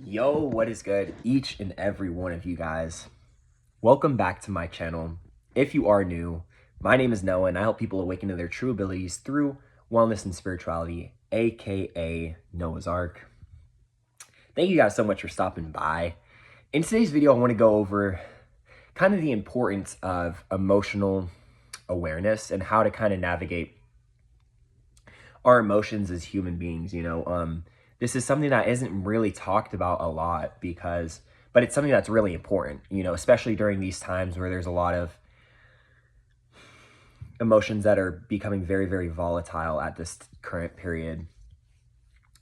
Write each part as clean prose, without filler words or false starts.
Yo, what is good, each and every one of you guys? Welcome back to my channel. If you are new, my name is Noah, and I help people awaken to their true abilities through wellness and spirituality, aka Noah's Ark. Thank you guys so much for stopping by. In today's video, I want to go over kind of the importance of emotional awareness and how to kind of navigate our emotions as human beings. This is something that isn't really talked about a lot but it's something that's really important, especially during these times where there's a lot of emotions that are becoming very, very volatile at this current period.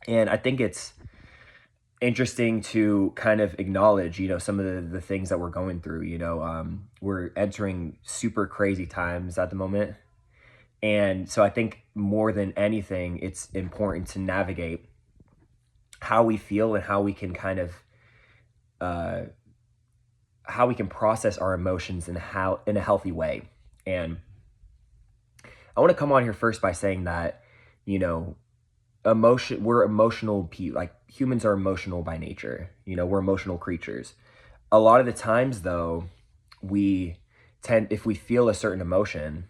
And I think it's interesting to kind of acknowledge, some of the things that we're going through. We're entering super crazy times at the moment. And so I think more than anything, it's important to navigate how we feel and how we can kind of how we can process our emotions in a healthy way. And I want to come on here first by saying that, we're emotional, like humans are emotional by nature. We're emotional creatures. A lot of the times though, if we feel a certain emotion,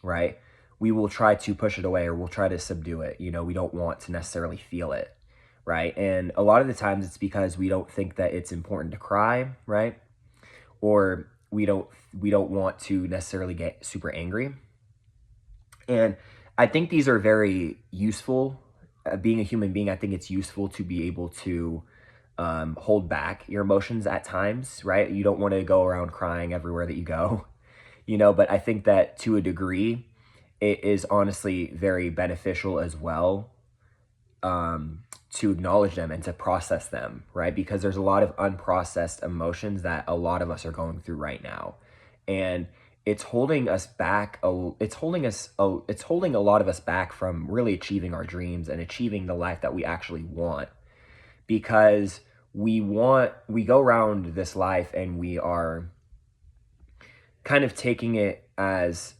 right, we will try to push it away or we'll try to subdue it. We don't want to necessarily feel it. Right. And a lot of the times it's because we don't think that it's important to cry, right? Or we don't want to necessarily get super angry. And I think these are very useful. Being a human being, I think it's useful to be able to hold back your emotions at times, right? You don't want to go around crying everywhere that you go, but I think that to a degree, it is honestly very beneficial as well. To acknowledge them and to process them, right? Because there's a lot of unprocessed emotions that a lot of us are going through right now. And it's holding us back. It's holding a lot of us back from really achieving our dreams and achieving the life that we actually want. Because we go around this life and we are kind of taking it as,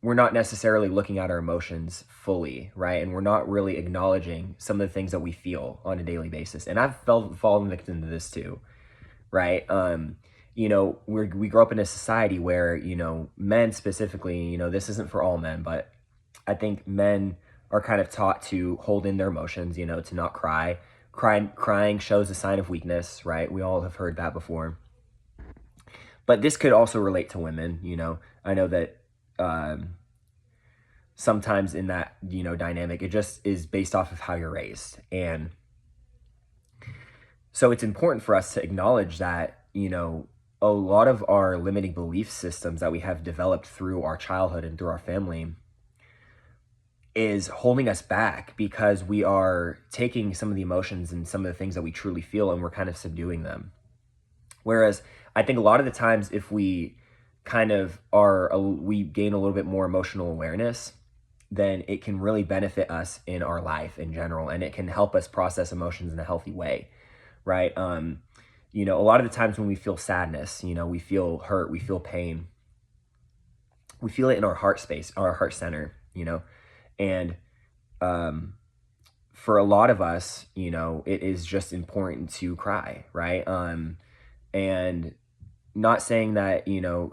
we're not necessarily looking at our emotions fully, right? And we're not really acknowledging some of the things that we feel on a daily basis. And I've fallen victim to this too, right? We grow up in a society where, men specifically, this isn't for all men, but I think men are kind of taught to hold in their emotions, to not cry. Crying shows a sign of weakness, right? We all have heard that before. But this could also relate to women, I know that sometimes in that, dynamic, it just is based off of how you're raised. And so it's important for us to acknowledge that, a lot of our limiting belief systems that we have developed through our childhood and through our family is holding us back because we are taking some of the emotions and some of the things that we truly feel and we're kind of subduing them. Whereas I think a lot of the times if we we gain a little bit more emotional awareness, then it can really benefit us in our life in general, and it can help us process emotions in a healthy way, right? A lot of the times when we feel sadness, we feel hurt, we feel pain, we feel it in our heart space, our heart center, and for a lot of us, it is just important to cry, right? And not saying that,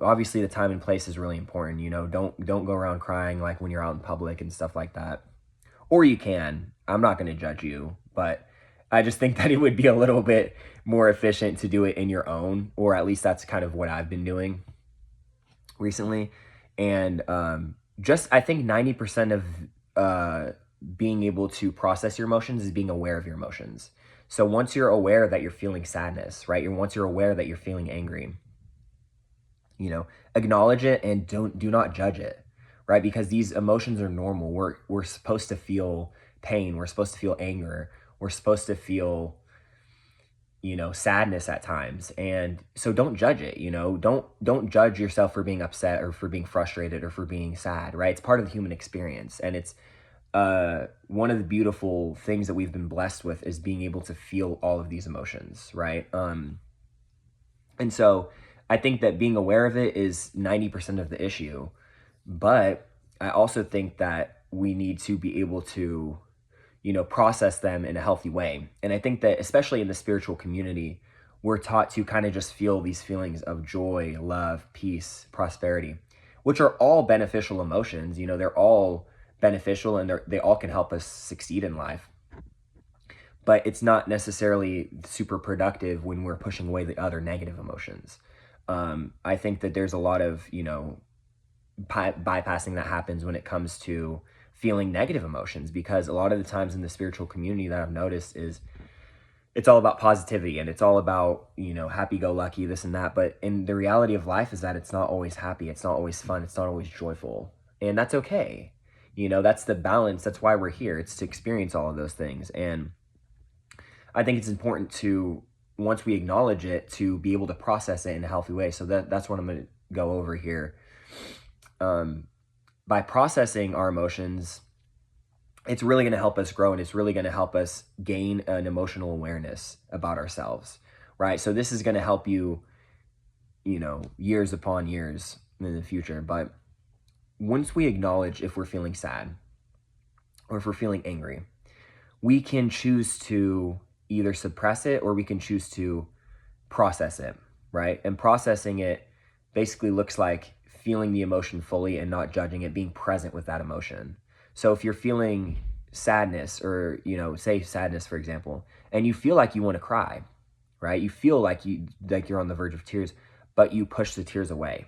obviously the time and place is really important. Don't go around crying like when you're out in public and stuff like that. Or you can. I'm not going to judge you, but I just think that it would be a little bit more efficient to do it in your own, or at least that's kind of what I've been doing recently. And I think 90% of being able to process your emotions is being aware of your emotions. So once you're aware that you're feeling sadness, right? Once you're aware that you're feeling angry, acknowledge it and do not judge it, right? Because these emotions are normal. We're supposed to feel pain. We're supposed to feel anger. We're supposed to feel, sadness at times. And so don't judge it, don't judge yourself for being upset or for being frustrated or for being sad, right? It's part of the human experience. And it's one of the beautiful things that we've been blessed with is being able to feel all of these emotions, right? And so I think that being aware of it is 90% of the issue. But I also think that we need to be able to, process them in a healthy way. And I think that especially in the spiritual community, we're taught to kind of just feel these feelings of joy, love, peace, prosperity, which are all beneficial emotions. They're all beneficial, and they all can help us succeed in life. But it's not necessarily super productive when we're pushing away the other negative emotions. I think that there's a lot of, bypassing that happens when it comes to feeling negative emotions, because a lot of the times in the spiritual community that I've noticed is it's all about positivity, and it's all about, happy-go-lucky, this and that. But in the reality of life is that it's not always happy. It's not always fun. It's not always joyful. And that's okay. That's the balance. That's why we're here. It's to experience all of those things. And I think it's important to, once we acknowledge it, to be able to process it in a healthy way. So that's what I'm going to go over here. By processing our emotions, it's really going to help us grow, and it's really going to help us gain an emotional awareness about ourselves, right? So this is going to help you, years upon years in the future. But once we acknowledge if we're feeling sad or if we're feeling angry, we can choose to either suppress it or we can choose to process it, right? And processing it basically looks like feeling the emotion fully and not judging it, being present with that emotion. So if you're feeling sadness, or, say sadness, for example, and you feel like you want to cry, right? You feel like you're on the verge of tears, but you push the tears away.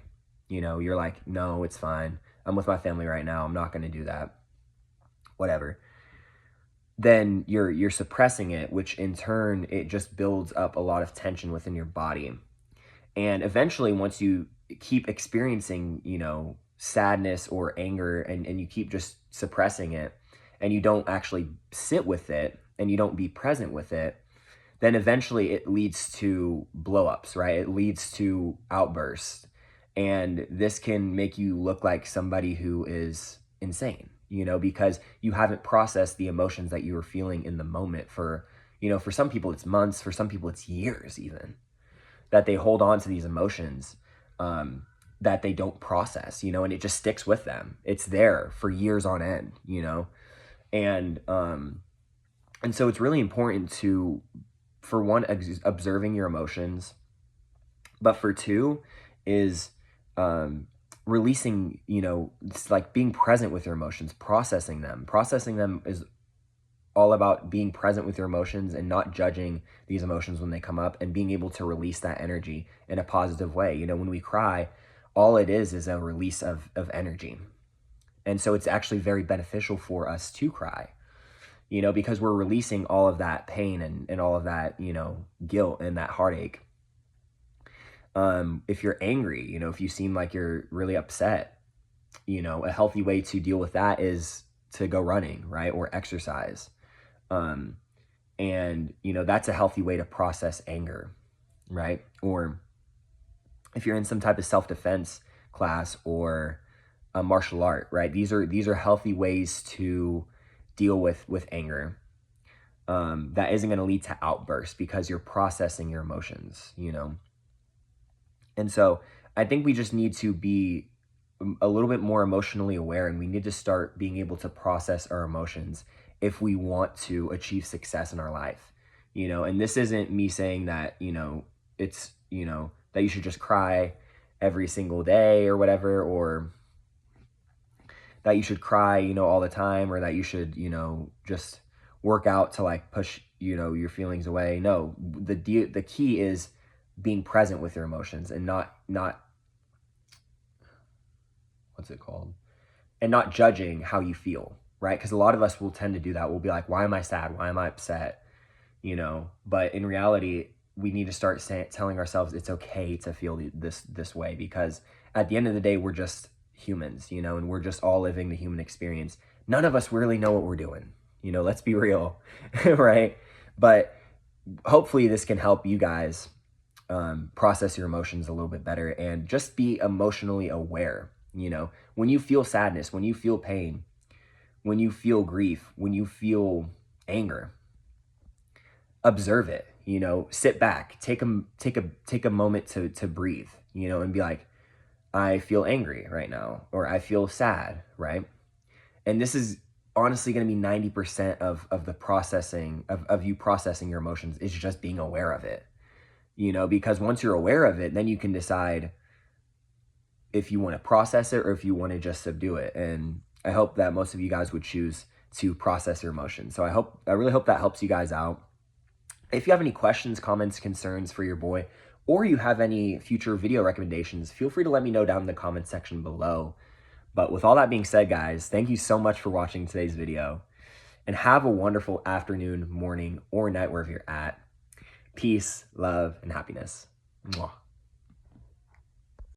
You're like, no, it's fine. I'm with my family right now. I'm not going to do that. Whatever. Then you're suppressing it, which in turn, it just builds up a lot of tension within your body. And eventually, once you keep experiencing, sadness or anger, and you keep just suppressing it, and you don't actually sit with it, and you don't be present with it, then eventually it leads to blow-ups, right? It leads to outbursts. And this can make you look like somebody who is insane, because you haven't processed the emotions that you were feeling in the moment for some people it's months, for some people it's years even, that they hold on to these emotions that they don't process, and it just sticks with them. It's there for years on end, and so it's really important to, for one, observing your emotions, but for two is releasing, it's like being present with your emotions, processing them. Processing them is all about being present with your emotions and not judging these emotions when they come up, and being able to release that energy in a positive way. When we cry, all it is a release of energy. And so it's actually very beneficial for us to cry, because we're releasing all of that pain and all of that, guilt and that heartache. If you're angry, if you seem like you're really upset, a healthy way to deal with that is to go running, right? Or exercise. And that's a healthy way to process anger, right? Or if you're in some type of self-defense class or a martial art, right? These are healthy ways to deal with anger. That isn't going to lead to outbursts, because you're processing your emotions, And so I think we just need to be a little bit more emotionally aware, and we need to start being able to process our emotions if we want to achieve success in our life, and this isn't me saying that, it's, that you should just cry every single day or whatever, or that you should cry, all the time, or that you should, just work out to like push, your feelings away. No, the key is being present with your emotions, and not what's it called? And not judging how you feel, right? Because a lot of us will tend to do that. We'll be like, why am I sad? Why am I upset? But in reality, we need to start telling ourselves it's okay to feel this way, because at the end of the day, we're just humans, and we're just all living the human experience. None of us really know what we're doing, let's be real, right? But hopefully this can help you guys process your emotions a little bit better, and just be emotionally aware. When you feel sadness, when you feel pain, when you feel grief, when you feel anger, observe it. Sit back, take a moment to breathe, and be like, I feel angry right now, or I feel sad, right? And this is honestly going to be 90% of the processing of you processing your emotions is just being aware of it, you know, because once you're aware of it, then you can decide if you want to process it or if you want to just subdue it. And I hope that most of you guys would choose to process your emotions. So I really hope that helps you guys out. If you have any questions, comments, concerns for your boy, or you have any future video recommendations, feel free to let me know down in the comment section below. But with all that being said, guys, thank you so much for watching today's video, and have a wonderful afternoon, morning, or night wherever you're at. Peace, love, and happiness. Mwah.